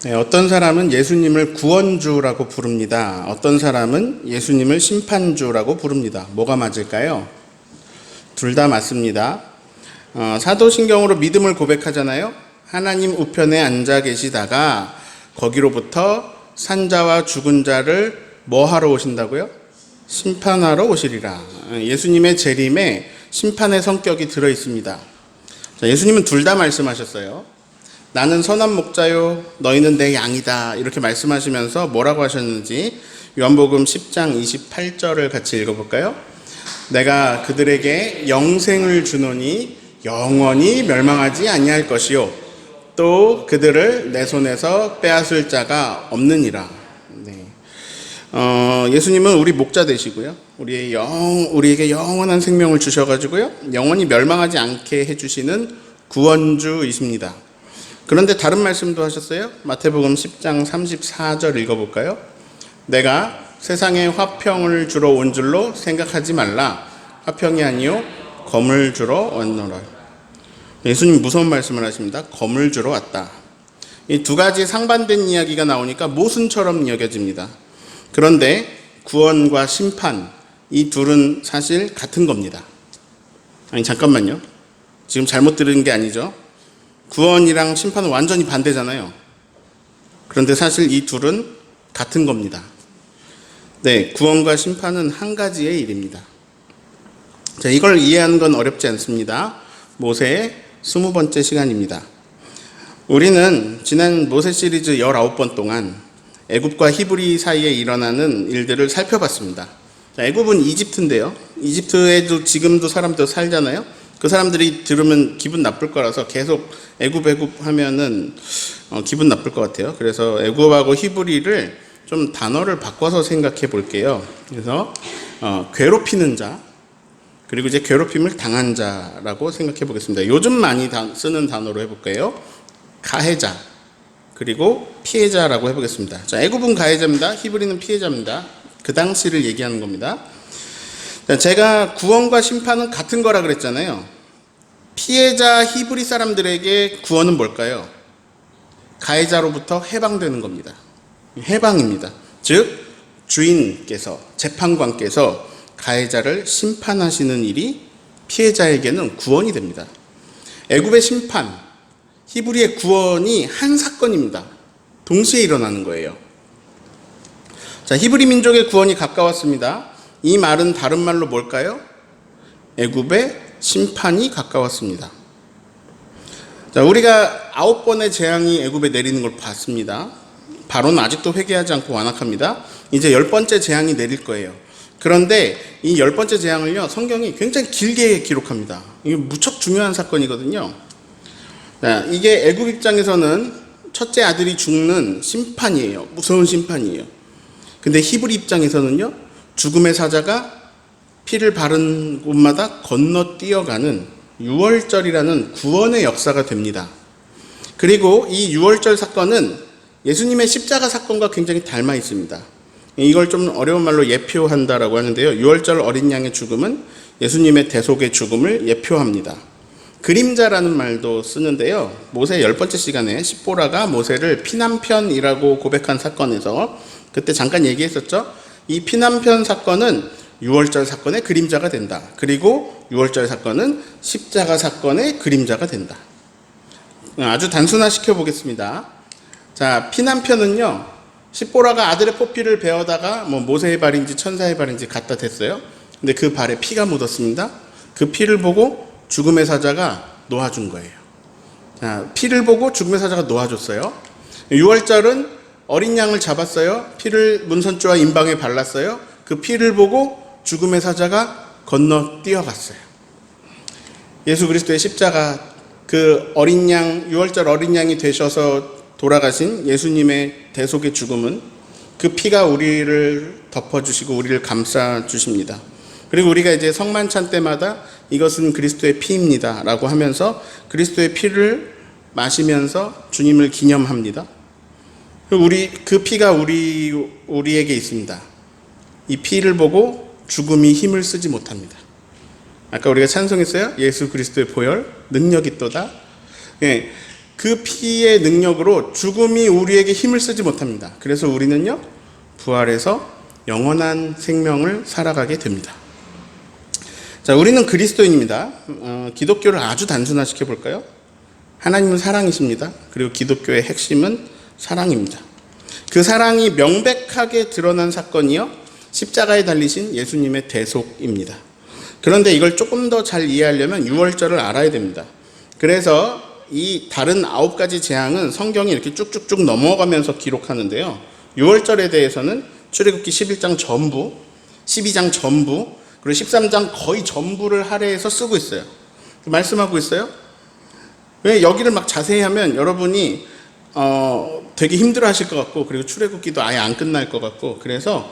네, 어떤 사람은 예수님을 구원주라고 부릅니다. 어떤 사람은 예수님을 심판주라고 부릅니다. 뭐가 맞을까요? 둘 다 맞습니다. 사도신경으로 믿음을 고백하잖아요. 하나님 우편에 앉아 계시다가 거기로부터 산자와 죽은 자를 뭐 하러 오신다고요? 심판하러 오시리라. 예수님의 재림에 심판의 성격이 들어 있습니다. 예수님은 둘 다 말씀하셨어요. 나는 선한 목자요 너희는 내 양이다 이렇게 말씀하시면서 뭐라고 하셨는지 요한복음 10장 28절을 같이 읽어볼까요? 내가 그들에게 영생을 주노니 영원히 멸망하지 아니할 것이요 또 그들을 내 손에서 빼앗을 자가 없느니라. 네. 예수님은 우리 목자 되시고요. 우리에게 영원한 생명을 주셔가지고요. 영원히 멸망하지 않게 해주시는 구원주이십니다. 그런데 다른 말씀도 하셨어요. 마태복음 10장 34절 읽어볼까요? 내가 세상에 화평을 주러 온 줄로 생각하지 말라. 화평이 아니요 검을 주러 왔노라. 예수님 무서운 말씀을 하십니다. 검을 주러 왔다. 이 두 가지 상반된 이야기가 나오니까 모순처럼 여겨집니다. 그런데 구원과 심판 이 둘은 사실 같은 겁니다. 아니 잠깐만요. 지금 잘못 들은 게 아니죠. 구원이랑 심판은 완전히 반대잖아요. 그런데 사실 이 둘은 같은 겁니다. 네, 구원과 심판은 한 가지의 일입니다. 자, 이걸 이해하는 건 어렵지 않습니다. 모세의 20번째 시간입니다. 우리는 지난 모세 시리즈 19번 동안 애굽과 히브리 사이에 일어나는 일들을 살펴봤습니다. 자, 애굽은 이집트인데요. 이집트에도 지금도 사람들 살잖아요. 그 사람들이 들으면 기분 나쁠 거라서 계속 애굽 하면은 기분 나쁠 것 같아요. 그래서 애굽하고 히브리를 좀 단어를 바꿔서 생각해 볼게요. 그래서 괴롭히는 자 그리고 이제 괴롭힘을 당한 자라고 생각해 보겠습니다. 요즘 많이 쓰는 단어로 해볼게요. 가해자 그리고 피해자라고 해보겠습니다. 자, 애굽은 가해자입니다. 히브리는 피해자입니다. 그 당시를 얘기하는 겁니다. 제가 구원과 심판은 같은 거라 그랬잖아요. 피해자 히브리 사람들에게 구원은 뭘까요? 가해자로부터 해방되는 겁니다. 해방입니다. 즉 주인께서 재판관께서 가해자를 심판하시는 일이 피해자에게는 구원이 됩니다. 애굽의 심판, 히브리의 구원이 한 사건입니다. 동시에 일어나는 거예요. 자, 히브리 민족의 구원이 가까웠습니다. 이 말은 다른 말로 뭘까요? 애굽의 심판이 가까웠습니다. 자, 우리가 9번의 재앙이 애굽에 내리는 걸 봤습니다. 바로는 아직도 회개하지 않고 완악합니다. 이제 10번째 재앙이 내릴 거예요. 그런데 이 10번째 재앙을요, 성경이 굉장히 길게 기록합니다. 이게 무척 중요한 사건이거든요. 자, 이게 애굽 입장에서는 첫째 아들이 죽는 심판이에요. 무서운 심판이에요. 근데 히브리 입장에서는요, 죽음의 사자가 피를 바른 곳마다 건너뛰어가는 유월절이라는 구원의 역사가 됩니다. 그리고 이 유월절 사건은 예수님의 십자가 사건과 굉장히 닮아 있습니다. 이걸 좀 어려운 말로 예표한다라고 하는데요. 유월절 어린 양의 죽음은 예수님의 대속의 죽음을 예표합니다. 그림자라는 말도 쓰는데요. 모세 10번째 시간에 십보라가 모세를 피난편이라고 고백한 사건에서 그때 잠깐 얘기했었죠. 이 피난편 사건은 유월절 사건의 그림자가 된다. 그리고 유월절 사건은 십자가 사건의 그림자가 된다. 아주 단순화시켜 보겠습니다. 자, 피난편은요, 십보라가 아들의 포피를 베어다가 모세의 발인지 천사의 발인지 갖다 댔어요. 근데 그 발에 피가 묻었습니다. 그 피를 보고 죽음의 사자가 놓아준 거예요. 자, 피를 보고 죽음의 사자가 놓아줬어요. 유월절은 어린 양을 잡았어요. 피를 문선주와 임방에 발랐어요. 그 피를 보고 죽음의 사자가 건너뛰어갔어요. 예수 그리스도의 십자가, 그 어린 양, 유월절 어린 양이 되셔서 돌아가신 예수님의 대속의 죽음은 그 피가 우리를 덮어주시고 우리를 감싸주십니다. 그리고 우리가 이제 성만찬 때마다 이것은 그리스도의 피입니다 라고 하면서 그리스도의 피를 마시면서 주님을 기념합니다. 그 피가 우리에게 있습니다. 이 피를 보고 죽음이 힘을 쓰지 못합니다. 아까 우리가 찬송했어요. 예수 그리스도의 보혈 능력이 있도다. 예, 그 피의 능력으로 죽음이 우리에게 힘을 쓰지 못합니다. 그래서 우리는요, 부활해서 영원한 생명을 살아가게 됩니다. 자, 우리는 그리스도인입니다. 기독교를 아주 단순화시켜 볼까요? 하나님은 사랑이십니다. 그리고 기독교의 핵심은 사랑입니다. 그 사랑이 명백하게 드러난 사건이요, 십자가에 달리신 예수님의 대속입니다. 그런데 이걸 조금 더 잘 이해하려면 유월절을 알아야 됩니다. 그래서 이 다른 9가지 재앙은 성경이 이렇게 쭉쭉쭉 넘어가면서 기록하는데요, 유월절에 대해서는 출애굽기 11장 전부, 12장 전부, 그리고 13장 거의 전부를 할애해서 쓰고 있어요. 말씀하고 있어요. 왜 여기를 막 자세히 하면 여러분이 되게 힘들어 하실 것 같고, 그리고 출애굽기도 아예 안 끝날 것 같고, 그래서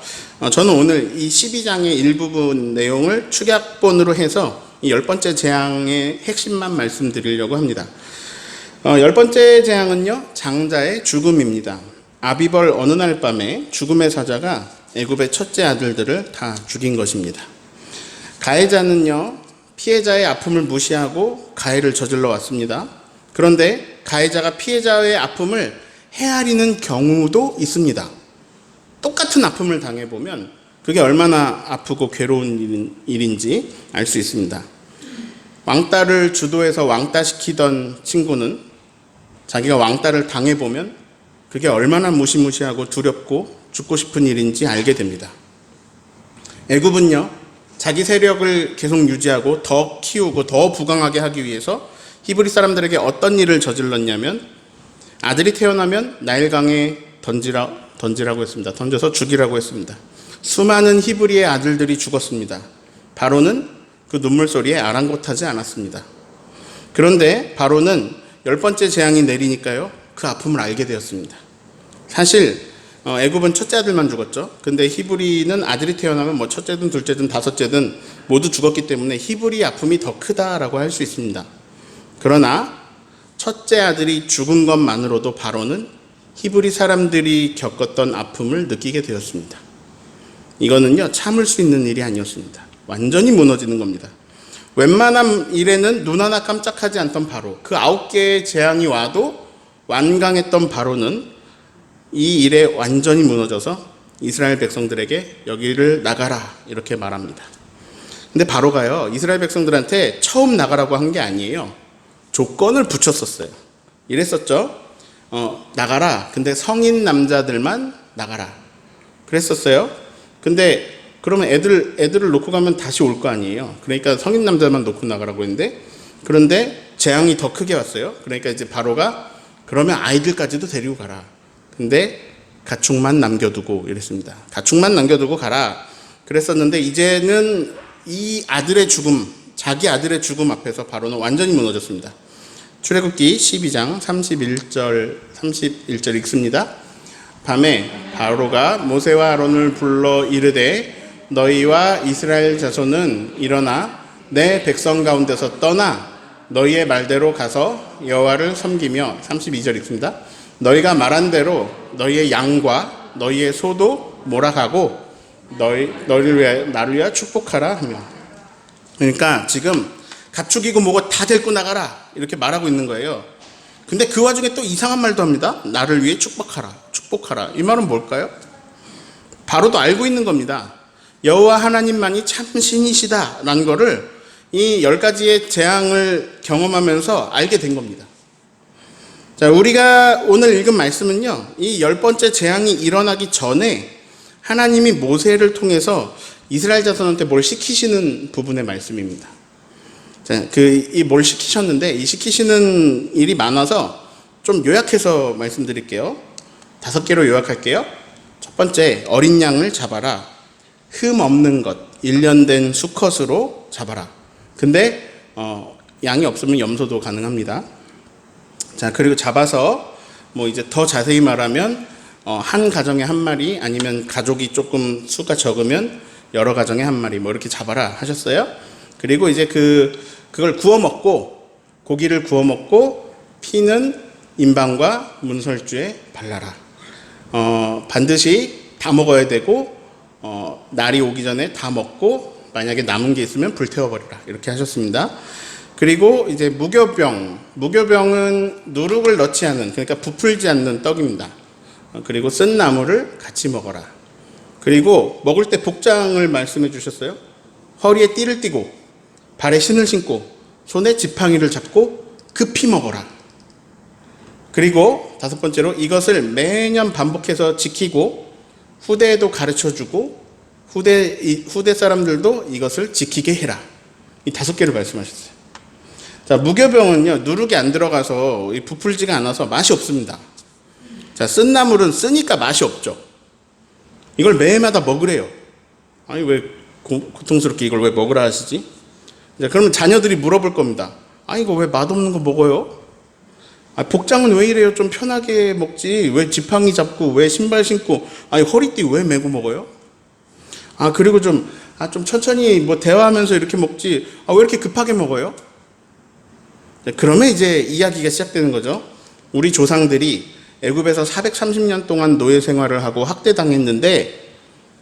저는 오늘 이 12장의 일부분 내용을 축약본으로 해서 이 10번째 재앙의 핵심만 말씀드리려고 합니다. 10번째 재앙은요, 장자의 죽음입니다. 아비벌 어느 날 밤에 죽음의 사자가 애굽의 첫째 아들들을 다 죽인 것입니다. 가해자는요, 피해자의 아픔을 무시하고 가해를 저질러 왔습니다. 그런데 가해자가 피해자의 아픔을 헤아리는 경우도 있습니다. 똑같은 아픔을 당해보면 그게 얼마나 아프고 괴로운 일인지 알 수 있습니다. 왕따를 주도해서 왕따시키던 친구는 자기가 왕따를 당해보면 그게 얼마나 무시무시하고 두렵고 죽고 싶은 일인지 알게 됩니다. 애굽은요, 자기 세력을 계속 유지하고 더 키우고 더 부강하게 하기 위해서 히브리 사람들에게 어떤 일을 저질렀냐면, 아들이 태어나면 나일강에 던지라고 했습니다. 던져서 죽이라고 했습니다. 수많은 히브리의 아들들이 죽었습니다. 바로는 그 눈물소리에 아랑곳하지 않았습니다. 그런데 바로는 10번째 재앙이 내리니까요, 그 아픔을 알게 되었습니다. 사실 애굽은 첫째 아들만 죽었죠. 근데 히브리는 아들이 태어나면 뭐 첫째든 둘째든 다섯째든 모두 죽었기 때문에 히브리 아픔이 더 크다라고 할 수 있습니다. 그러나 첫째 아들이 죽은 것만으로도 바로는 히브리 사람들이 겪었던 아픔을 느끼게 되었습니다. 이거는요, 참을 수 있는 일이 아니었습니다. 완전히 무너지는 겁니다. 웬만한 일에는 눈 하나 깜짝하지 않던 바로, 그 9개의 재앙이 와도 완강했던 바로는 이 일에 완전히 무너져서 이스라엘 백성들에게 여기를 나가라 이렇게 말합니다. 근데 바로가요, 이스라엘 백성들한테 처음 나가라고 한 게 아니에요. 조건을 붙였었어요. 이랬었죠. 나가라. 근데 성인 남자들만 나가라. 그랬었어요. 근데 그러면 애들을 놓고 가면 다시 올 거 아니에요. 그러니까 성인 남자만 놓고 나가라고 했는데, 그런데 재앙이 더 크게 왔어요. 그러니까 이제 바로가 그러면 아이들까지도 데리고 가라. 근데 가축만 남겨두고 이랬습니다. 가축만 남겨두고 가라 그랬었는데, 이제는 이 아들의 죽음, 자기 아들의 죽음 앞에서 바로는 완전히 무너졌습니다. 출애굽기 12장 31절 읽습니다. 밤에 바로가 모세와 아론을 불러 이르되, 너희와 이스라엘 자손은 일어나 내 백성 가운데서 떠나 너희의 말대로 가서 여호와를 섬기며, 32절 읽습니다. 너희가 말한 대로 너희의 양과 너희의 소도 몰아가고 너희를 위하여 나를 위하여 축복하라 하며. 그러니까 지금 가축이고 뭐고 다 데리고 나가라 이렇게 말하고 있는 거예요. 근데 그 와중에 또 이상한 말도 합니다. 나를 위해 축복하라. 이 말은 뭘까요? 바로도 알고 있는 겁니다. 여호와 하나님만이 참 신이시다라는 거를 이 10가지의 재앙을 경험하면서 알게 된 겁니다. 자, 우리가 오늘 읽은 말씀은요, 이 10번째 재앙이 일어나기 전에 하나님이 모세를 통해서 이스라엘 자손한테 뭘 시키시는 부분의 말씀입니다. 자, 뭘 시키셨는데, 이 시키시는 일이 많아서 좀 요약해서 말씀드릴게요. 5개로 요약할게요. 첫 번째, 어린 양을 잡아라. 흠 없는 것, 1년 된 수컷으로 잡아라. 근데 양이 없으면 염소도 가능합니다. 자, 그리고 잡아서 뭐 이제 더 자세히 말하면 한 가정에 한 마리, 아니면 가족이 조금 수가 적으면 여러 가정에 한 마리, 뭐 이렇게 잡아라 하셨어요. 그리고 이제 그걸 구워 먹고, 고기를 구워 먹고 피는 임방과 문설주에 발라라. 반드시 다 먹어야 되고, 날이 오기 전에 다 먹고 만약에 남은 게 있으면 불태워버리라 이렇게 하셨습니다. 그리고 이제 무교병. 무교병은 누룩을 넣지 않은, 그러니까 부풀지 않는 떡입니다. 그리고 쓴 나물을 같이 먹어라. 그리고 먹을 때 복장을 말씀해 주셨어요. 허리에 띠를 띠고 발에 신을 신고 손에 지팡이를 잡고 급히 먹어라. 그리고 다섯 번째로 이것을 매년 반복해서 지키고 후대에도 가르쳐주고 후대 사람들도 이것을 지키게 해라. 이 다섯 개를 말씀하셨어요. 자, 무교병은요, 누룩이 안 들어가서 부풀지가 않아서 맛이 없습니다. 자, 쓴 나물은 쓰니까 맛이 없죠. 이걸 매해마다 먹으래요. 아니, 왜 고통스럽게 이걸 왜 먹으라 하시지? 자, 그러면 자녀들이 물어볼 겁니다. 아, 이거 왜 맛없는 거 먹어요? 아, 복장은 왜 이래요? 좀 편하게 먹지. 왜 지팡이 잡고, 왜 신발 신고, 아니, 허리띠 왜 메고 먹어요? 아, 그리고 좀 천천히 뭐 대화하면서 이렇게 먹지. 아, 왜 이렇게 급하게 먹어요? 그러면 이제 이야기가 시작되는 거죠. 우리 조상들이 애굽에서 430년 동안 노예 생활을 하고 학대당했는데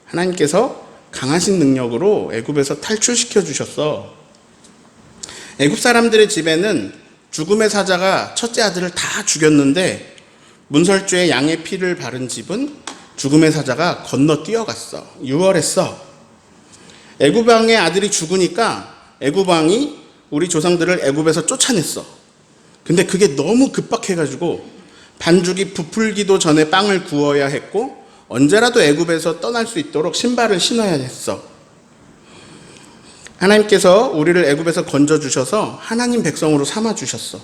하나님께서 강하신 능력으로 애굽에서 탈출시켜 주셨어. 애굽 사람들의 집에는 죽음의 사자가 첫째 아들을 다 죽였는데 문설주에 양의 피를 바른 집은 죽음의 사자가 건너 뛰어갔어. 유월했어. 애굽 왕의 아들이 죽으니까 애굽 왕이 우리 조상들을 애굽에서 쫓아냈어. 근데 그게 너무 급박해가지고 반죽이 부풀기도 전에 빵을 구워야 했고 언제라도 애굽에서 떠날 수 있도록 신발을 신어야 했어. 하나님께서 우리를 애굽에서 건져주셔서 하나님 백성으로 삼아주셨어.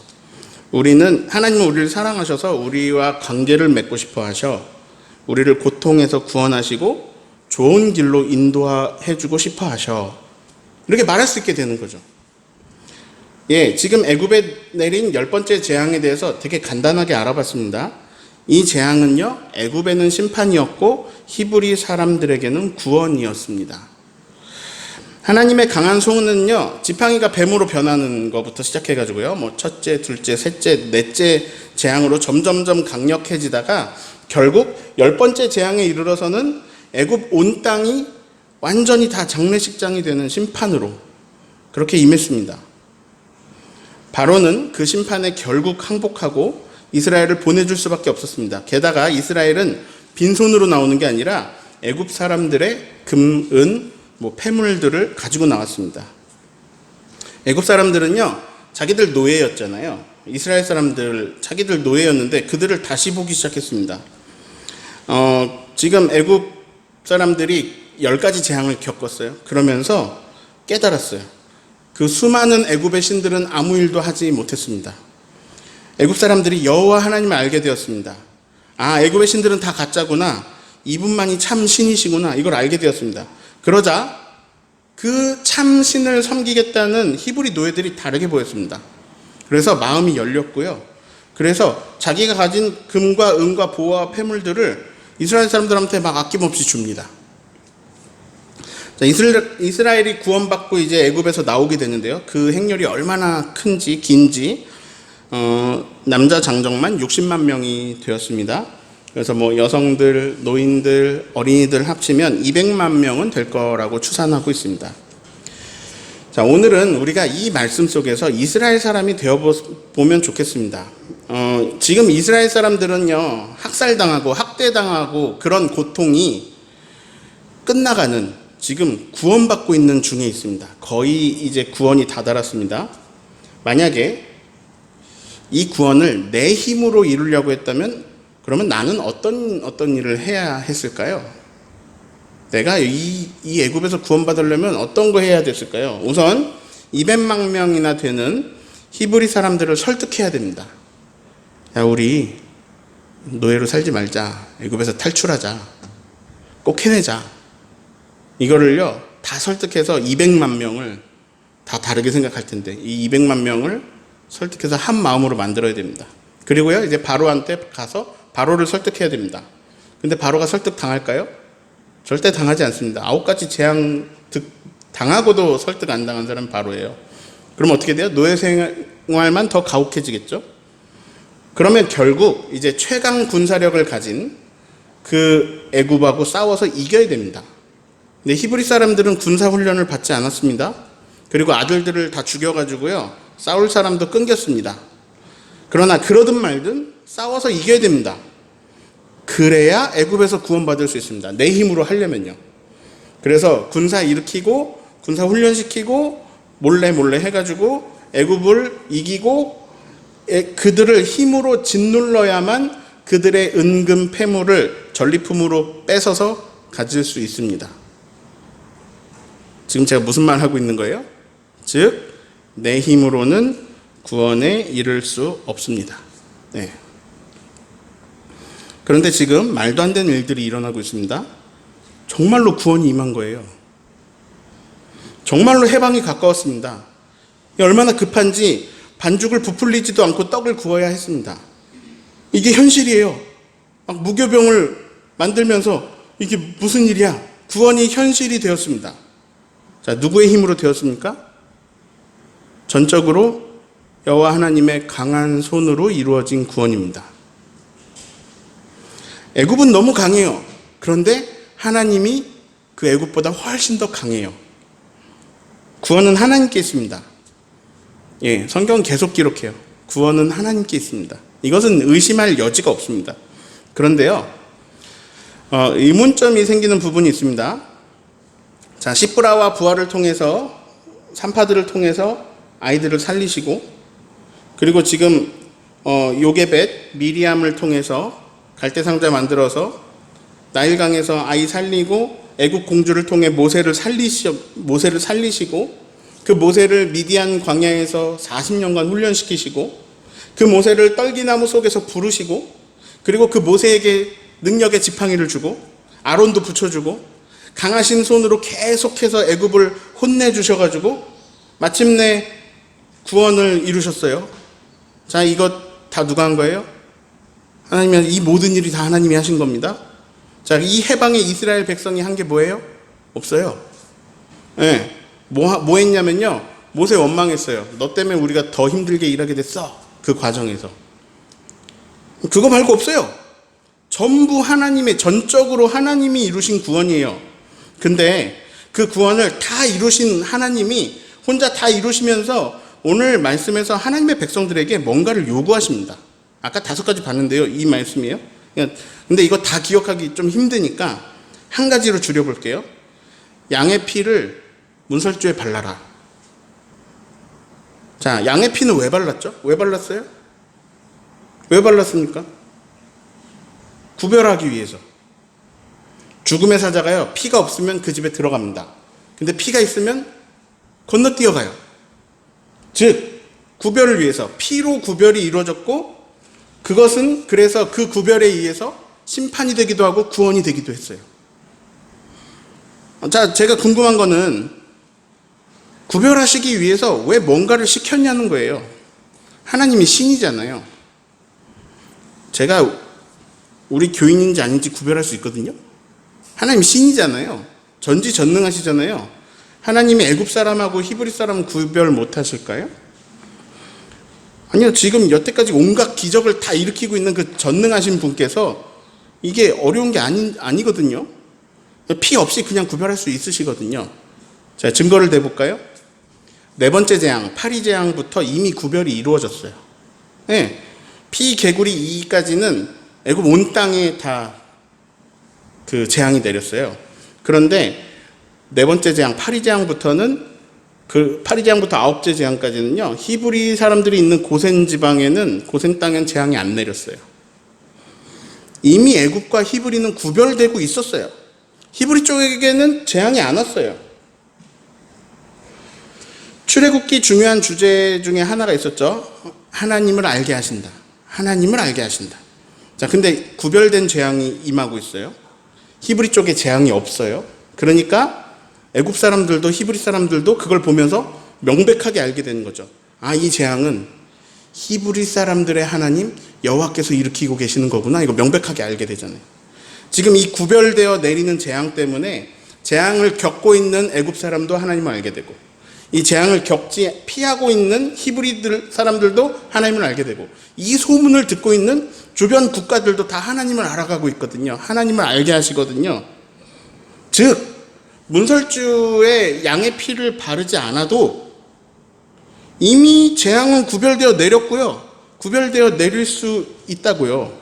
하나님은 우리를 사랑하셔서 우리와 관계를 맺고 싶어 하셔. 우리를 고통에서 구원하시고 좋은 길로 인도해주고 싶어 하셔. 이렇게 말할 수 있게 되는 거죠. 예, 지금 애굽에 내린 10번째 재앙에 대해서 되게 간단하게 알아봤습니다. 이 재앙은요, 애굽에는 심판이었고 히브리 사람들에게는 구원이었습니다. 하나님의 강한 손은요, 지팡이가 뱀으로 변하는 것부터 시작해가지고요, 뭐 첫째, 둘째, 셋째, 넷째 재앙으로 점점점 강력해지다가 결국 10번째 재앙에 이르러서는 애굽 온 땅이 완전히 다 장례식장이 되는 심판으로 그렇게 임했습니다. 바로는 그 심판에 결국 항복하고 이스라엘을 보내줄 수밖에 없었습니다. 게다가 이스라엘은 빈손으로 나오는 게 아니라 애굽 사람들의 금, 은, 폐물들을 가지고 나왔습니다. 애굽 사람들은요, 자기들 노예였잖아요. 이스라엘 사람들, 자기들 노예였는데 그들을 다시 보기 시작했습니다. 지금 애굽 사람들이 10가지 재앙을 겪었어요. 그러면서 깨달았어요. 그 수많은 애굽의 신들은 아무 일도 하지 못했습니다. 애굽 사람들이 여호와 하나님을 알게 되었습니다. 아, 애굽의 신들은 다 가짜구나. 이분만이 참 신이시구나. 이걸 알게 되었습니다. 그러자 그 참 신을 섬기겠다는 히브리 노예들이 다르게 보였습니다. 그래서 마음이 열렸고요. 그래서 자기가 가진 금과 은과 보화와 폐물들을 이스라엘 사람들한테 막 아낌없이 줍니다. 자, 이스라엘이 구원받고 이제 애굽에서 나오게 되는데요. 그 행렬이 얼마나 큰지 긴지 남자 장정만 60만 명이 되었습니다. 그래서 여성들, 노인들, 어린이들 합치면 200만 명은 될 거라고 추산하고 있습니다. 자, 오늘은 우리가 이 말씀 속에서 이스라엘 사람이 되어보면 좋겠습니다. 지금 이스라엘 사람들은요, 학살당하고 학대당하고 그런 고통이 끝나가는, 지금 구원받고 있는 중에 있습니다. 거의 이제 구원이 다다랐습니다. 만약에 이 구원을 내 힘으로 이루려고 했다면 그러면 나는 어떤 일을 해야 했을까요? 내가 이 애굽에서 구원받으려면 어떤 거 해야 됐을까요? 우선 200만 명이나 되는 히브리 사람들을 설득해야 됩니다. 야, 우리 노예로 살지 말자. 애굽에서 탈출하자. 꼭 해내자. 이거를요, 다 설득해서 200만 명을 다 다르게 생각할 텐데 이 200만 명을 설득해서 한 마음으로 만들어야 됩니다. 그리고요, 이제 바로한테 가서 바로를 설득해야 됩니다. 근데 바로가 설득 당할까요? 절대 당하지 않습니다. 9가지 재앙 당하고도 설득 안 당한 사람은 바로예요. 그럼 어떻게 돼요? 노예 생활만 더 가혹해지겠죠? 그러면 결국 이제 최강 군사력을 가진 그 애굽하고 싸워서 이겨야 됩니다. 근데 히브리 사람들은 군사 훈련을 받지 않았습니다. 그리고 아들들을 다 죽여가지고요, 싸울 사람도 끊겼습니다. 그러나 그러든 말든 싸워서 이겨야 됩니다. 그래야 애굽에서 구원받을 수 있습니다. 내 힘으로 하려면요. 그래서 군사 일으키고 군사 훈련시키고 몰래 해가지고 애굽을 이기고 그들을 힘으로 짓눌러야만 그들의 은금 패물을 전리품으로 뺏어서 가질 수 있습니다. 지금 제가 무슨 말 하고 있는 거예요? 즉, 내 힘으로는 구원에 이를 수 없습니다. 네. 그런데 지금 말도 안 되는 일들이 일어나고 있습니다. 정말로 구원이 임한 거예요. 정말로 해방이 가까웠습니다. 얼마나 급한지 반죽을 부풀리지도 않고 떡을 구워야 했습니다. 이게 현실이에요. 막 무교병을 만들면서 이게 무슨 일이야? 구원이 현실이 되었습니다. 자, 누구의 힘으로 되었습니까? 전적으로 여호와 하나님의 강한 손으로 이루어진 구원입니다. 애굽은 너무 강해요. 그런데 하나님이 그 애굽보다 훨씬 더 강해요. 구원은 하나님께 있습니다. 예, 성경은 계속 기록해요. 구원은 하나님께 있습니다. 이것은 의심할 여지가 없습니다. 그런데요, 의문점이 생기는 부분이 있습니다. 자, 시브라와 부하를 통해서, 산파들을 통해서 아이들을 살리시고, 그리고 지금 요게벳 미리암을 통해서 갈대상자 만들어서 나일강에서 아이 살리고, 애국 공주를 통해 모세를 살리시고, 그 모세를 미디안 광야에서 40년간 훈련시키시고, 그 모세를 떨기나무 속에서 부르시고, 그리고 그 모세에게 능력의 지팡이를 주고 아론도 붙여주고 강하신 손으로 계속해서 애굽을 혼내주셔가지고 마침내 구원을 이루셨어요. 자, 이것 다 누가 한 거예요? 하나님이. 이 모든 일이 다 하나님이 하신 겁니다. 자, 이 해방에 이스라엘 백성이 한 게 뭐예요? 없어요. 네. 뭐 했냐면요, 모세 원망했어요. 너 때문에 우리가 더 힘들게 일하게 됐어. 그 과정에서. 그거 말고 없어요. 전부 하나님의, 전적으로 하나님이 이루신 구원이에요. 근데 그 구원을 다 이루신 하나님이 혼자 다 이루시면서 오늘 말씀에서 하나님의 백성들에게 뭔가를 요구하십니다. 아까 5가지 봤는데요, 이 말씀이에요. 근데 이거 다 기억하기 좀 힘드니까 한 가지로 줄여볼게요. 양의 피를 문설주에 발라라. 자, 양의 피는 왜 발랐죠? 왜 발랐어요? 왜 발랐습니까? 구별하기 위해서. 죽음의 사자가요, 피가 없으면 그 집에 들어갑니다. 근데 피가 있으면 건너뛰어가요. 즉, 구별을 위해서 피로 구별이 이루어졌고, 그것은 그래서 그 구별에 의해서 심판이 되기도 하고 구원이 되기도 했어요. 자, 제가 궁금한 거는 구별하시기 위해서 왜 뭔가를 시켰냐는 거예요. 하나님이 신이잖아요. 제가 우리 교인인지 아닌지 구별할 수 있거든요. 하나님 신이잖아요. 전지전능하시잖아요. 하나님이 애굽 사람하고 히브리 사람 구별 못 하실까요? 아니요. 지금 여태까지 온갖 기적을 다 일으키고 있는 그 전능하신 분께서 이게 어려운 게 아니거든요. 피 없이 그냥 구별할 수 있으시거든요. 자, 증거를 대볼까요? 4번째 재앙, 파리 재앙부터 이미 구별이 이루어졌어요. 네, 피, 개구리, 이까지는 애굽 온 땅에 다 그 재앙이 내렸어요. 그런데 4번째 재앙, 파리 재앙부터는 그 파리 재앙부터 9째 재앙까지는요, 히브리 사람들이 있는 고센 지방에는, 고센 땅엔 재앙이 안 내렸어요. 이미 애굽과 히브리는 구별되고 있었어요. 히브리 쪽에게는 재앙이 안 왔어요. 출애굽기 중요한 주제 중에 하나가 있었죠. 하나님을 알게 하신다. 하나님을 알게 하신다. 자, 근데 구별된 재앙이 임하고 있어요. 히브리 쪽에 재앙이 없어요. 그러니까 애굽 사람들도 히브리 사람들도 그걸 보면서 명백하게 알게 되는 거죠. 아, 이 재앙은 히브리 사람들의 하나님 여호와께서 일으키고 계시는 거구나. 이거 명백하게 알게 되잖아요. 지금 이 구별되어 내리는 재앙 때문에 재앙을 겪고 있는 애굽 사람도 하나님을 알게 되고, 이 재앙을 피하고 있는 히브리들 사람들도 하나님을 알게 되고, 이 소문을 듣고 있는 주변 국가들도 다 하나님을 알아가고 있거든요. 하나님을 알게 하시거든요. 즉, 문설주에 양의 피를 바르지 않아도 이미 재앙은 구별되어 내렸고요. 구별되어 내릴 수 있다고요.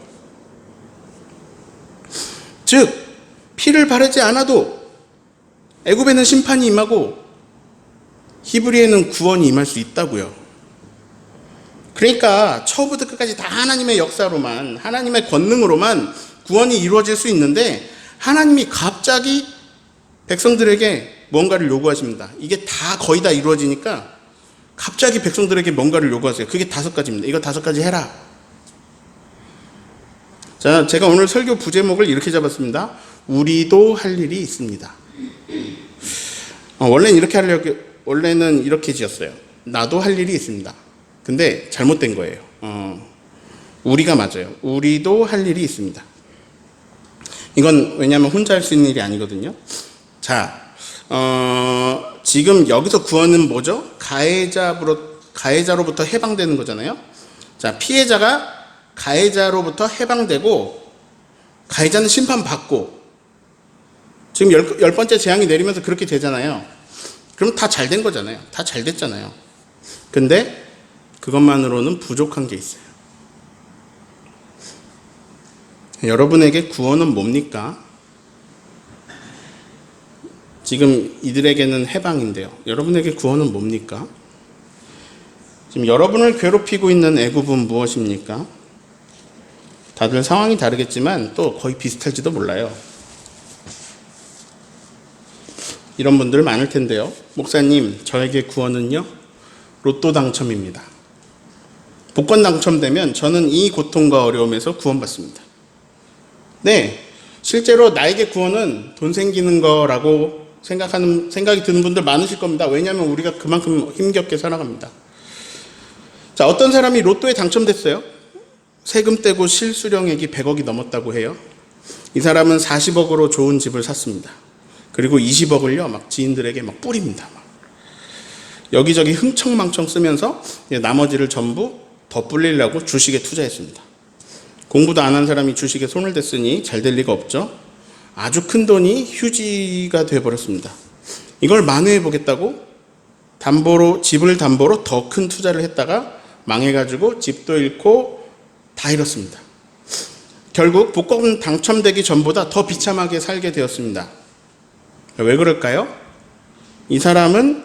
즉 피를 바르지 않아도 애굽에는 심판이 임하고 히브리에는 구원이 임할 수 있다고요. 그러니까 처음부터 끝까지 다 하나님의 역사로만, 하나님의 권능으로만 구원이 이루어질 수 있는데 하나님이 갑자기 백성들에게 뭔가를 요구하십니다. 이게 다 거의 다 이루어지니까 갑자기 백성들에게 뭔가를 요구하세요. 그게 5가지입니다. 이거 5가지 해라. 자, 제가 오늘 설교 부제목을 이렇게 잡았습니다. 우리도 할 일이 있습니다. 원래는 이렇게 지었어요. 나도 할 일이 있습니다. 근데 잘못된 거예요. 우리가 맞아요. 우리도 할 일이 있습니다. 이건 왜냐하면 혼자 할 수 있는 일이 아니거든요. 자, 지금 여기서 구원은 뭐죠? 가해자로부터 해방되는 거잖아요. 자, 피해자가 가해자로부터 해방되고 가해자는 심판받고 지금 열 번째 재앙이 내리면서 그렇게 되잖아요. 그럼 다 잘 된 거잖아요. 다 잘 됐잖아요. 근데 그것만으로는 부족한 게 있어요. 여러분에게 구원은 뭡니까? 지금 이들에게는 해방인데요. 여러분에게 구원은 뭡니까? 지금 여러분을 괴롭히고 있는 애굽은 무엇입니까? 다들 상황이 다르겠지만 또 거의 비슷할지도 몰라요. 이런 분들 많을 텐데요. 목사님, 저에게 구원은요? 로또 당첨입니다. 복권 당첨되면 저는 이 고통과 어려움에서 구원받습니다. 네, 실제로 나에게 구원은 돈 생기는 거라고 생각이 드는 분들 많으실 겁니다. 왜냐하면 우리가 그만큼 힘겹게 살아갑니다. 자, 어떤 사람이 로또에 당첨됐어요. 세금 떼고 실수령액이 100억이 넘었다고 해요. 이 사람은 40억으로 좋은 집을 샀습니다. 그리고 20억을요, 막 지인들에게 막 뿌립니다. 여기저기 흥청망청 쓰면서 나머지를 전부 더 불리려고 주식에 투자했습니다. 공부도 안 한 사람이 주식에 손을 댔으니 잘 될 리가 없죠. 아주 큰 돈이 휴지가 되어버렸습니다. 이걸 만회해 보겠다고 집을 담보로 더 큰 투자를 했다가 망해가지고 집도 잃고 다 잃었습니다. 결국 복권 당첨되기 전보다 더 비참하게 살게 되었습니다. 왜 그럴까요? 이 사람은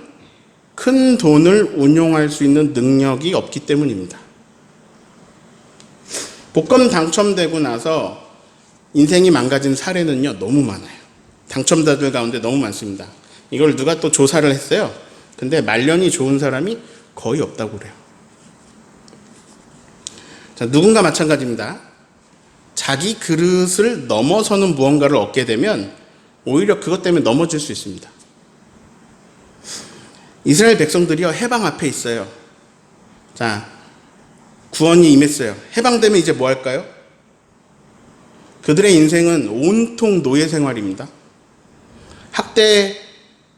큰 돈을 운용할 수 있는 능력이 없기 때문입니다. 복권 당첨되고 나서 인생이 망가진 사례는요, 너무 많아요. 당첨자들 가운데 너무 많습니다. 이걸 누가 또 조사를 했어요. 근데 말년이 좋은 사람이 거의 없다고 그래요. 자, 누군가 마찬가지입니다. 자기 그릇을 넘어서는 무언가를 얻게 되면 오히려 그것 때문에 넘어질 수 있습니다. 이스라엘 백성들이요, 해방 앞에 있어요. 자, 구원이 임했어요. 해방되면 이제 뭐 할까요? 그들의 인생은 온통 노예 생활입니다.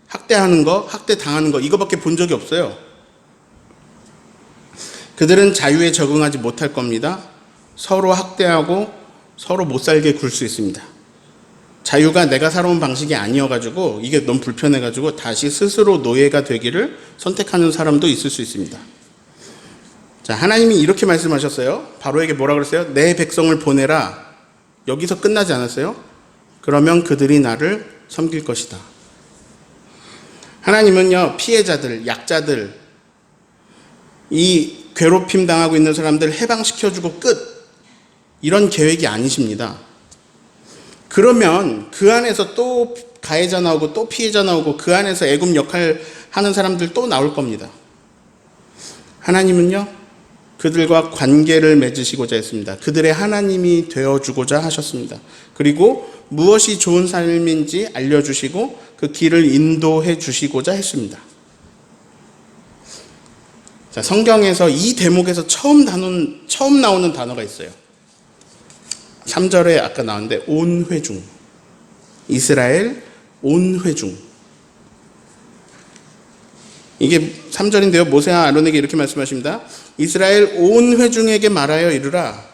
학대하는 거, 학대당하는 거, 이거밖에 본 적이 없어요. 그들은 자유에 적응하지 못할 겁니다. 서로 학대하고 서로 못 살게 굴 수 있습니다. 자유가 내가 살아온 방식이 아니어가지고 이게 너무 불편해가지고 다시 스스로 노예가 되기를 선택하는 사람도 있을 수 있습니다. 자, 하나님이 이렇게 말씀하셨어요. 바로에게 뭐라 그랬어요? 내 백성을 보내라. 여기서 끝나지 않았어요? 그러면 그들이 나를 섬길 것이다. 하나님은요, 피해자들, 약자들, 이 괴롭힘 당하고 있는 사람들 해방시켜주고 끝, 이런 계획이 아니십니다. 그러면 그 안에서 또 가해자 나오고 또 피해자 나오고 그 안에서 애굽 역할 하는 사람들 또 나올 겁니다. 하나님은요, 그들과 관계를 맺으시고자 했습니다. 그들의 하나님이 되어주고자 하셨습니다. 그리고 무엇이 좋은 삶인지 알려주시고 그 길을 인도해 주시고자 했습니다. 자, 성경에서 이 대목에서 처음 나오는 단어가 있어요. 3절에 아까 나왔는데 온 회중. 이스라엘 온 회중. 이게 3절인데요. 모세와 아론에게 이렇게 말씀하십니다. 이스라엘 온 회중에게 말하여 이르라.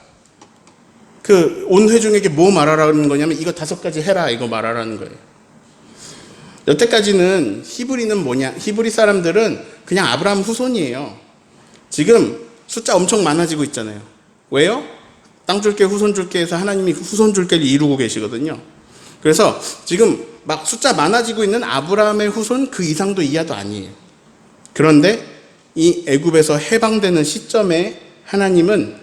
그 온 회중에게 뭐 말하라는 거냐면 이거 5가지 해라, 이거 말하라는 거예요. 여태까지는 히브리는 뭐냐? 히브리 사람들은 그냥 아브라함 후손이에요. 지금 숫자 엄청 많아지고 있잖아요. 왜요? 땅 줄게 후손 줄게 해서 하나님이 후손 줄게를 이루고 계시거든요. 그래서 지금 막 숫자 많아지고 있는 아브라함의 후손 그 이상도 이하도 아니에요. 그런데 이 애굽에서 해방되는 시점에 하나님은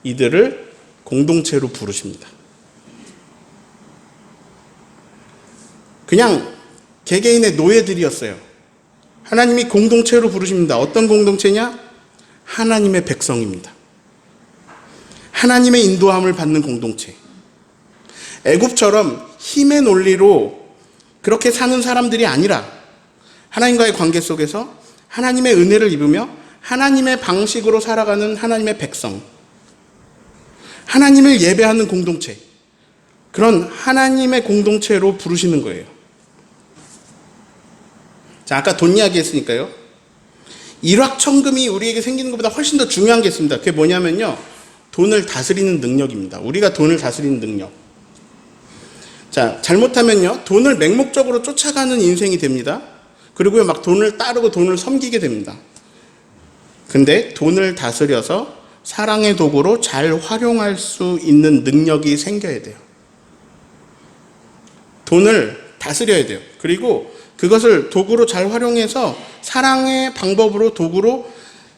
이들을 공동체로 부르십니다. 그냥 개개인의 노예들이었어요. 하나님이 공동체로 부르십니다. 어떤 공동체냐? 하나님의 백성입니다. 하나님의 인도함을 받는 공동체. 애굽처럼 힘의 논리로 그렇게 사는 사람들이 아니라 하나님과의 관계 속에서 하나님의 은혜를 입으며 하나님의 방식으로 살아가는 하나님의 백성. 하나님을 예배하는 공동체. 그런 하나님의 공동체로 부르시는 거예요. 자, 아까 돈 이야기 했으니까요. 일확천금이 우리에게 생기는 것보다 훨씬 더 중요한 게 있습니다. 그게 뭐냐면요. 돈을 다스리는 능력입니다. 우리가 돈을 다스리는 능력. 자, 잘못하면요. 돈을 맹목적으로 쫓아가는 인생이 됩니다. 그리고 막 돈을 따르고 돈을 섬기게 됩니다. 근데 돈을 다스려서 사랑의 도구로 잘 활용할 수 있는 능력이 생겨야 돼요. 돈을 다스려야 돼요. 그리고 그것을 도구로 잘 활용해서 사랑의 방법으로 도구로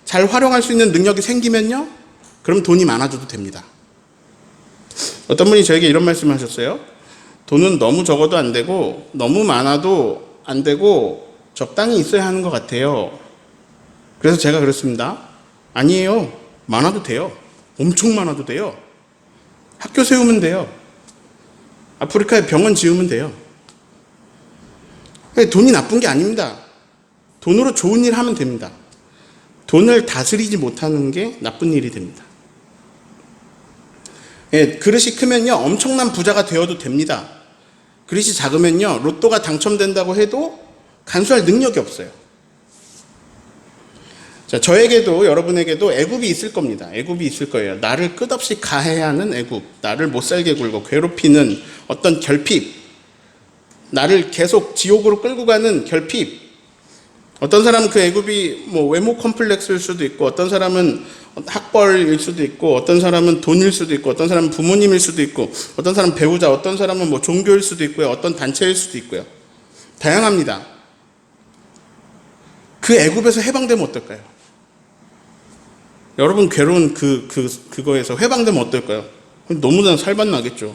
잘 활용할 수 있는 능력이 생기면요. 그럼 돈이 많아져도 됩니다. 어떤 분이 저에게 이런 말씀을 하셨어요. 돈은 너무 적어도 안 되고 너무 많아도 안 되고 적당히 있어야 하는 것 같아요. 그래서 제가 그랬습니다. 아니에요. 많아도 돼요. 엄청 많아도 돼요. 학교 세우면 돼요. 아프리카에 병원 지으면 돼요. 돈이 나쁜 게 아닙니다. 돈으로 좋은 일 하면 됩니다. 돈을 다스리지 못하는 게 나쁜 일이 됩니다. 그릇이 크면요, 엄청난 부자가 되어도 됩니다. 그릇이 작으면요, 로또가 당첨된다고 해도 간수할 능력이 없어요. 자, 저에게도 여러분에게도 애굽이 있을 겁니다. 애굽이 있을 거예요. 나를 끝없이 가해하는 애굽, 나를 못살게 굴고 괴롭히는 어떤 결핍, 나를 계속 지옥으로 끌고 가는 결핍. 어떤 사람은 그 애굽이 뭐 외모 컴플렉스일 수도 있고, 어떤 사람은 학벌일 수도 있고, 어떤 사람은 돈일 수도 있고, 어떤 사람은 부모님일 수도 있고, 어떤 사람은 배우자, 어떤 사람은 뭐 종교일 수도 있고요, 어떤 단체일 수도 있고요. 다양합니다. 그 애굽에서 해방되면 어떨까요? 여러분 괴로운 그거에서 해방되면 어떨까요? 너무나 살맛 나겠죠.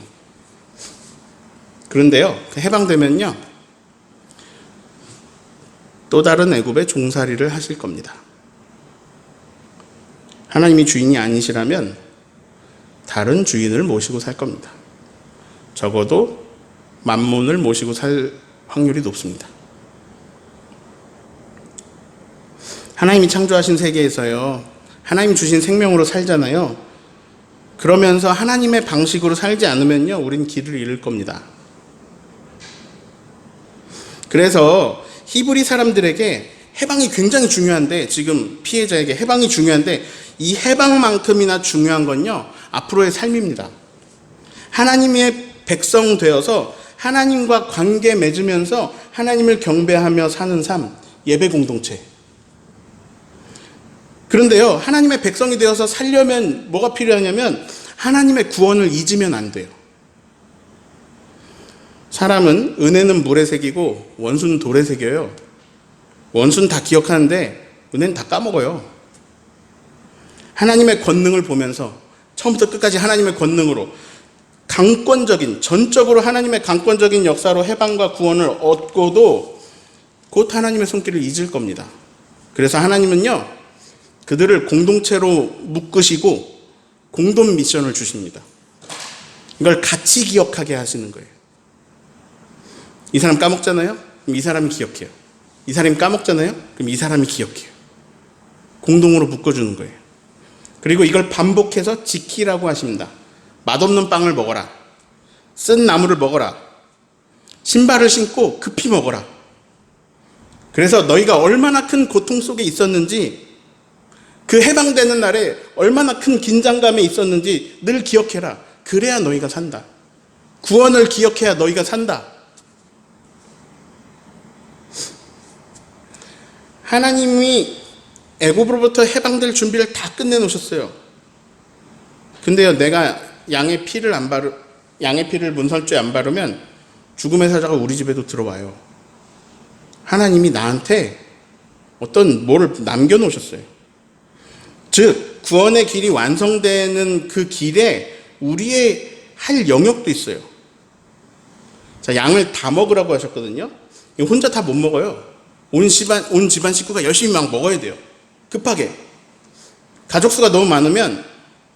그런데요, 해방되면요, 또 다른 애굽의 종살이를 하실 겁니다. 하나님이 주인이 아니시라면 다른 주인을 모시고 살 겁니다. 적어도 만몬을 모시고 살 확률이 높습니다. 하나님이 창조하신 세계에서요, 하나님이 주신 생명으로 살잖아요. 그러면서 하나님의 방식으로 살지 않으면요, 우린 길을 잃을 겁니다. 그래서 히브리 사람들에게 해방이 굉장히 중요한데, 지금 피해자에게 해방이 중요한데, 이 해방만큼이나 중요한 건요, 앞으로의 삶입니다. 하나님의 백성 되어서 하나님과 관계 맺으면서 하나님을 경배하며 사는 삶, 예배 공동체. 그런데요, 하나님의 백성이 되어서 살려면 뭐가 필요하냐면 하나님의 구원을 잊으면 안 돼요. 사람은 은혜는 물에 새기고 원수는 돌에 새겨요. 원수는 다 기억하는데 은혜는 다 까먹어요. 하나님의 권능을 보면서 처음부터 끝까지 하나님의 권능으로 강권적인, 전적으로 하나님의 강권적인 역사로 해방과 구원을 얻고도 곧 하나님의 손길을 잊을 겁니다. 그래서 하나님은요, 그들을 공동체로 묶으시고 공동 미션을 주십니다. 이걸 같이 기억하게 하시는 거예요. 이 사람 까먹잖아요? 그럼 이 사람이 기억해요. 이 사람이 까먹잖아요? 그럼 이 사람이 기억해요. 공동으로 묶어주는 거예요. 그리고 이걸 반복해서 지키라고 하십니다. 맛없는 빵을 먹어라. 쓴 나물을 먹어라. 신발을 신고 급히 먹어라. 그래서 너희가 얼마나 큰 고통 속에 있었는지, 그 해방되는 날에 얼마나 큰 긴장감에 있었는지 늘 기억해라. 그래야 너희가 산다. 구원을 기억해야 너희가 산다. 하나님이 애굽으로부터 해방될 준비를 다 끝내놓으셨어요. 근데요, 내가 양의 피를 문설주에 안 바르면 죽음의 사자가 우리 집에도 들어와요. 하나님이 나한테 어떤 뭐를 남겨놓으셨어요. 즉 구원의 길이 완성되는 그 길에 우리의 할 영역도 있어요. 자, 양을 다 먹으라고 하셨거든요. 혼자 다 못 먹어요. 온 집안 식구가 열심히 막 먹어야 돼요. 급하게. 가족 수가 너무 많으면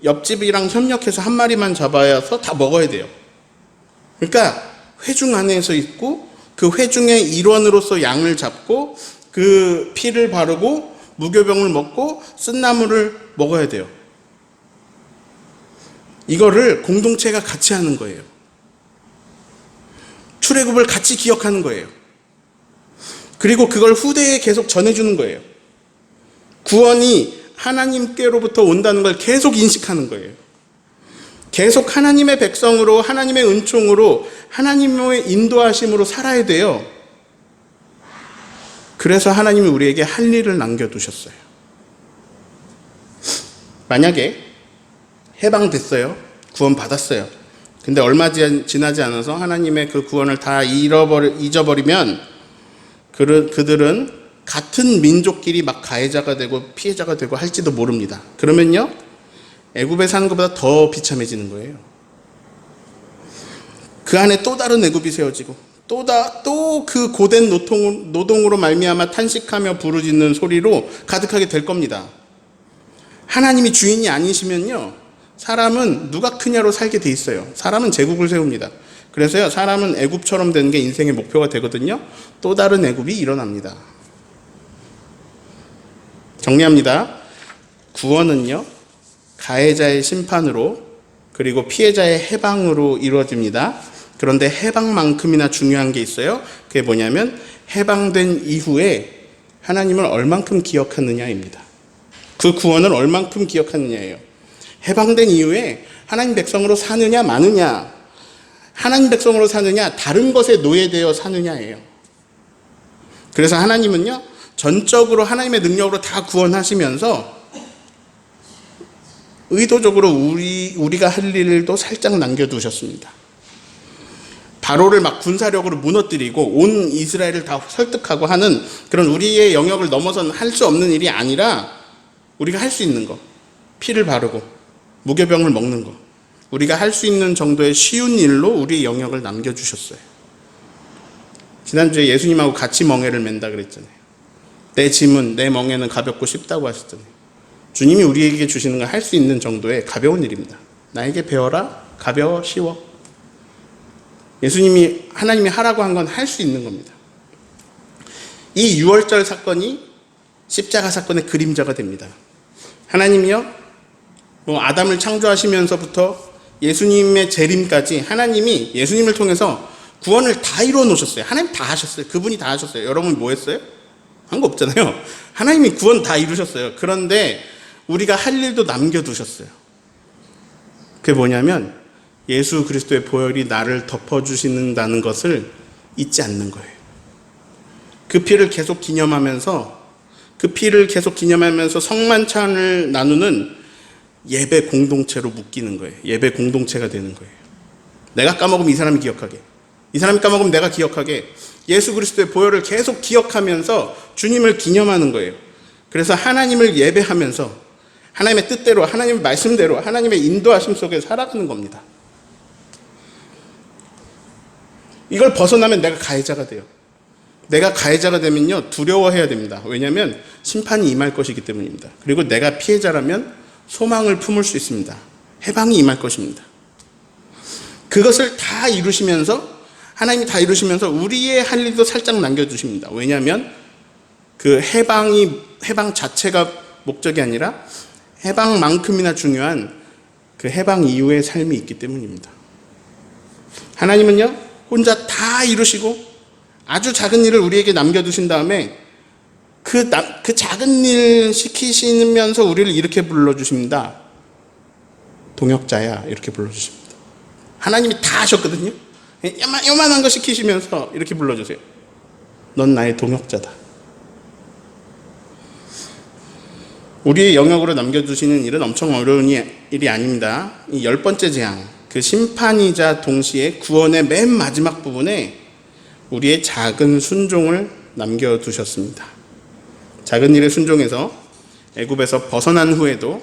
옆집이랑 협력해서 한 마리만 잡아서 다 먹어야 돼요. 그러니까 회중 안에서 있고 그 회중의 일원으로서 양을 잡고 그 피를 바르고 무교병을 먹고 쓴나물을 먹어야 돼요. 이거를 공동체가 같이 하는 거예요. 출애굽을 같이 기억하는 거예요. 그리고 그걸 후대에 계속 전해주는 거예요. 구원이 하나님께로부터 온다는 걸 계속 인식하는 거예요. 계속 하나님의 백성으로, 하나님의 은총으로, 하나님의 인도하심으로 살아야 돼요. 그래서 하나님이 우리에게 할 일을 남겨두셨어요. 만약에 해방됐어요. 구원 받았어요. 근데 얼마 지나지 않아서 하나님의 그 구원을 다 잊어버리면 그들은 같은 민족끼리 막 가해자가 되고 피해자가 되고 할지도 모릅니다. 그러면요, 애굽에 사는 것보다 더 비참해지는 거예요. 그 안에 또 다른 애굽이 세워지고 또 그 고된 노동으로 말미암아 탄식하며 부르짖는 소리로 가득하게 될 겁니다. 하나님이 주인이 아니시면요, 사람은 누가 크냐로 살게 돼 있어요. 사람은 제국을 세웁니다. 그래서요, 사람은 애굽처럼 되는 게 인생의 목표가 되거든요. 또 다른 애굽이 일어납니다. 정리합니다. 구원은요, 가해자의 심판으로 그리고 피해자의 해방으로 이루어집니다. 그런데 해방만큼이나 중요한 게 있어요. 그게 뭐냐면 해방된 이후에 하나님을 얼만큼 기억하느냐입니다. 그 구원을 얼만큼 기억하느냐예요. 해방된 이후에 하나님 백성으로 사느냐 마느냐, 하나님 백성으로 사느냐 다른 것에 노예되어 사느냐예요. 그래서 하나님은요, 전적으로 하나님의 능력으로 다 구원하시면서 의도적으로 우리가 할 일도 살짝 남겨두셨습니다. 바로를 막 군사력으로 무너뜨리고 온 이스라엘을 다 설득하고 하는 그런 우리의 영역을 넘어서는 할 수 없는 일이 아니라 우리가 할 수 있는 거, 피를 바르고 무교병을 먹는 거, 우리가 할 수 있는 정도의 쉬운 일로 우리의 영역을 남겨주셨어요. 지난주에 예수님하고 같이 멍에를 맨다 그랬잖아요. 내 짐은, 내 멍에는 가볍고 쉽다고 하셨잖아요. 주님이 우리에게 주시는 걸 할 수 있는 정도의 가벼운 일입니다. 나에게 배워라, 가벼워, 쉬워. 하나님이 하라고 한 건 할 수 있는 겁니다. 이 유월절 사건이 십자가 사건의 그림자가 됩니다. 하나님이요, 아담을 창조하시면서부터 예수님의 재림까지 하나님이 예수님을 통해서 구원을 다 이루어 놓으셨어요. 하나님 다 하셨어요. 그분이 다 하셨어요. 여러분 뭐 했어요? 한 거 없잖아요. 하나님이 구원 다 이루셨어요. 그런데 우리가 할 일도 남겨두셨어요. 그게 뭐냐면 예수 그리스도의 보혈이 나를 덮어주신다는 것을 잊지 않는 거예요. 그 피를 계속 기념하면서 성만찬을 나누는 예배 공동체로 묶이는 거예요. 예배 공동체가 되는 거예요. 내가 까먹으면 이 사람이 기억하게, 이 사람이 까먹으면 내가 기억하게, 예수 그리스도의 보혈을 계속 기억하면서 주님을 기념하는 거예요. 그래서 하나님을 예배하면서 하나님의 뜻대로, 하나님의 말씀대로, 하나님의 인도하심 속에 살아가는 겁니다. 이걸 벗어나면 내가 가해자가 돼요. 내가 가해자가 되면요, 두려워해야 됩니다. 왜냐하면 심판이 임할 것이기 때문입니다. 그리고 내가 피해자라면 소망을 품을 수 있습니다. 해방이 임할 것입니다. 그것을 다 이루시면서, 하나님이 다 이루시면서 우리의 할 일도 살짝 남겨주십니다. 왜냐하면 그 해방 자체가 목적이 아니라 해방만큼이나 중요한 그 해방 이후의 삶이 있기 때문입니다. 하나님은요, 혼자 다 이루시고 아주 작은 일을 우리에게 남겨두신 다음에 그 작은 일 시키시면서 우리를 이렇게 불러주십니다. 동역자야, 이렇게 불러주십니다. 하나님이 다 하셨거든요. 요만한 거 시키시면서 이렇게 불러주세요. 넌 나의 동역자다. 우리의 영역으로 남겨두시는 일은 엄청 어려운 일이 아닙니다. 이 10번째 재앙, 그 심판이자 동시에 구원의 맨 마지막 부분에 우리의 작은 순종을 남겨두셨습니다. 작은 일에 순종해서 애굽에서 벗어난 후에도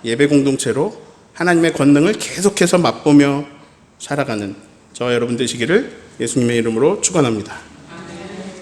예배 공동체로 하나님의 권능을 계속해서 맛보며 살아가는 저와 여러분 되시기를 예수님의 이름으로 축원합니다.